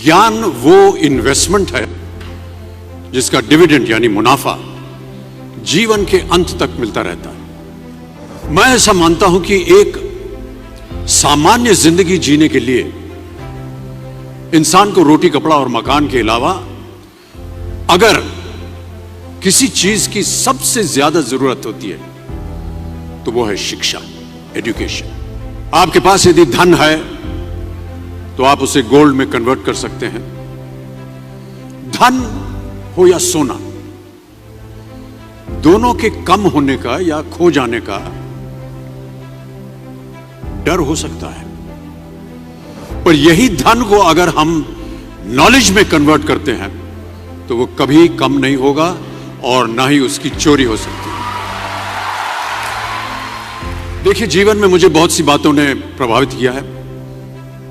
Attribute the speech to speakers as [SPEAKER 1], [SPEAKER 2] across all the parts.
[SPEAKER 1] ज्ञान वो इन्वेस्टमेंट है जिसका डिविडेंड यानी मुनाफा जीवन के अंत तक मिलता रहता है। मैं ऐसा मानता हूं कि एक सामान्य जिंदगी जीने के लिए इंसान को रोटी कपड़ा और मकान के अलावा अगर किसी चीज की सबसे ज्यादा जरूरत होती है तो वो है शिक्षा, एजुकेशन। आपके पास यदि धन है तो आप उसे गोल्ड में कन्वर्ट कर सकते हैं। धन हो या सोना, दोनों के कम होने का या खो जाने का डर हो सकता है, पर यही धन को अगर हम नॉलेज में कन्वर्ट करते हैं तो वो कभी कम नहीं होगा और ना ही उसकी चोरी हो सकती है। देखिए, जीवन में मुझे बहुत सी बातों ने प्रभावित किया है।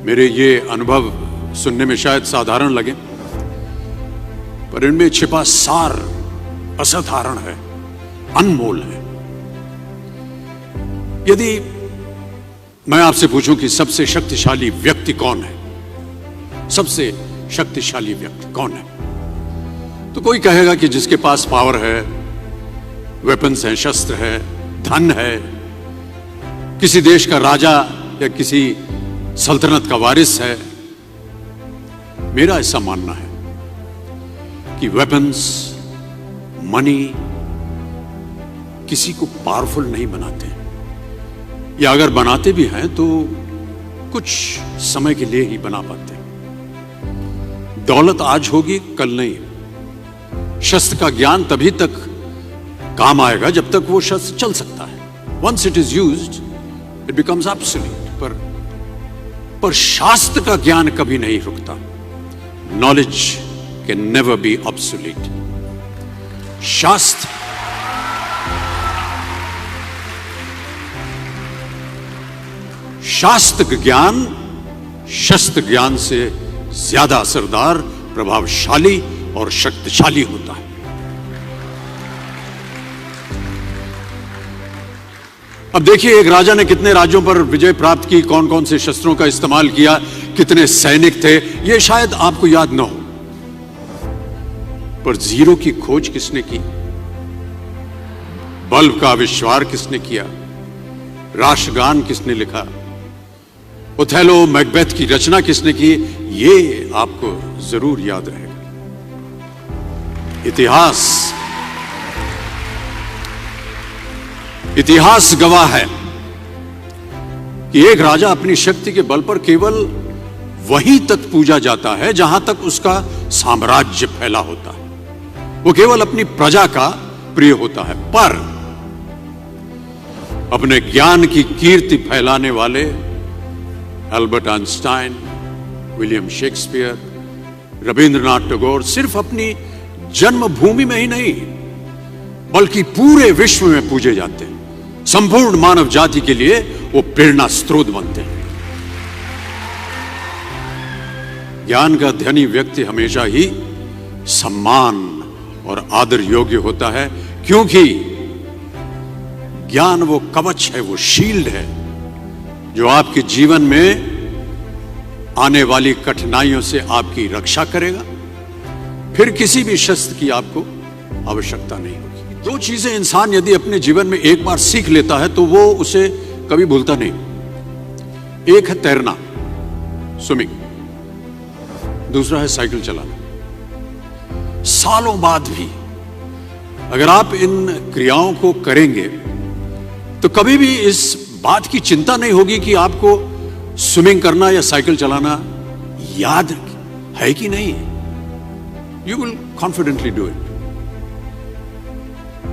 [SPEAKER 1] मेरे ये अनुभव सुनने में शायद साधारण लगे, पर इनमें छिपा सार असाधारण है, अनमोल है। यदि मैं आपसे पूछूं कि सबसे शक्तिशाली व्यक्ति कौन है, सबसे शक्तिशाली व्यक्ति कौन है, तो कोई कहेगा कि जिसके पास पावर है, वेपन्स हैं, शस्त्र है, धन है, किसी देश का राजा या किसी सल्तनत का वारिस है। मेरा ऐसा मानना है कि वेपन्स, मनी किसी को पावरफुल नहीं बनाते, या अगर बनाते भी हैं तो कुछ समय के लिए ही बना पाते हैं। दौलत आज होगी, कल नहीं। शस्त्र का ज्ञान तभी तक काम आएगा जब तक वो शस्त्र चल सकता है। Once it is used it becomes absolute. पर शास्त्र का ज्ञान कभी नहीं रुकता। Knowledge can never be obsolete. शास्त्र ज्ञान शस्त्र ज्ञान से ज्यादा असरदार, प्रभावशाली और शक्तिशाली होता है। अब देखिए, एक राजा ने कितने राज्यों पर विजय प्राप्त की, कौन कौन से शस्त्रों का इस्तेमाल किया, कितने सैनिक थे, यह शायद आपको याद न हो, पर जीरो की खोज किसने की, बल्ब का आविष्कार किसने किया, राष्ट्रगान किसने लिखा, ओथेलो मैकबेथ की रचना किसने की, ये आपको जरूर याद रहेगा। इतिहास गवाह है कि एक राजा अपनी शक्ति के बल पर केवल वहीं तक पूजा जाता है जहां तक उसका साम्राज्य फैला होता है। वो केवल अपनी प्रजा का प्रिय होता है। पर अपने ज्ञान की कीर्ति फैलाने वाले Albert Einstein, William Shakespeare, Rabindranath Tagore सिर्फ अपनी जन्मभूमि में ही नहीं बल्कि पूरे विश्व में पूजे जाते हैं। संपूर्ण मानव जाति के लिए वो प्रेरणा स्रोत बनते हैं। ज्ञान का धनी व्यक्ति हमेशा ही सम्मान और आदर योग्य होता है, क्योंकि ज्ञान वो कवच है, वो शील्ड है जो आपके जीवन में आने वाली कठिनाइयों से आपकी रक्षा करेगा। फिर किसी भी शस्त्र की आपको आवश्यकता नहीं होगी। दो चीजें इंसान यदि अपने जीवन में एक बार सीख लेता है तो वो उसे कभी भूलता नहीं। एक है तैरना, स्विमिंग, दूसरा है साइकिल चलाना। सालों बाद भी अगर आप इन क्रियाओं को करेंगे तो कभी भी इस बात की चिंता नहीं होगी कि आपको स्विमिंग करना या साइकिल चलाना याद है कि नहीं। You will confidently do it.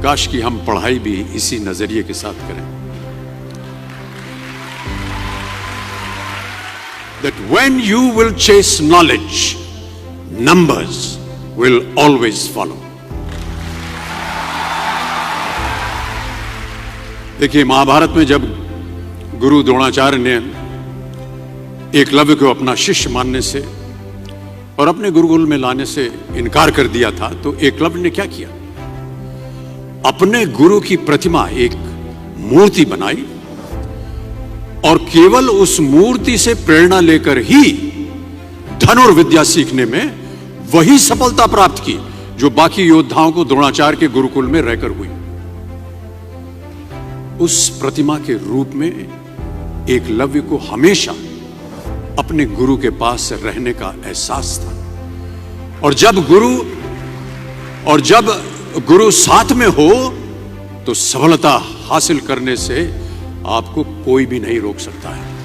[SPEAKER 1] काश कि हम पढ़ाई भी इसी नजरिए के साथ करें, that when you will chase knowledge, numbers will always follow. देखिए, महाभारत में जब गुरु द्रोणाचार्य ने एकलव्य को अपना शिष्य मानने से और अपने गुरुकुल में लाने से इनकार कर दिया था, तो एकलव्य ने क्या किया, अपने गुरु की प्रतिमा, एक मूर्ति बनाई और केवल उस मूर्ति से प्रेरणा लेकर ही धनुर्विद्या सीखने में वही सफलता प्राप्त की जो बाकी योद्धाओं को द्रोणाचार्य के गुरुकुल में रहकर हुई। उस प्रतिमा के रूप में एकलव्य को हमेशा अपने गुरु के पास रहने का एहसास था। और जब गुरु साथ में हो तो सफलता हासिल करने से आपको कोई भी नहीं रोक सकता है।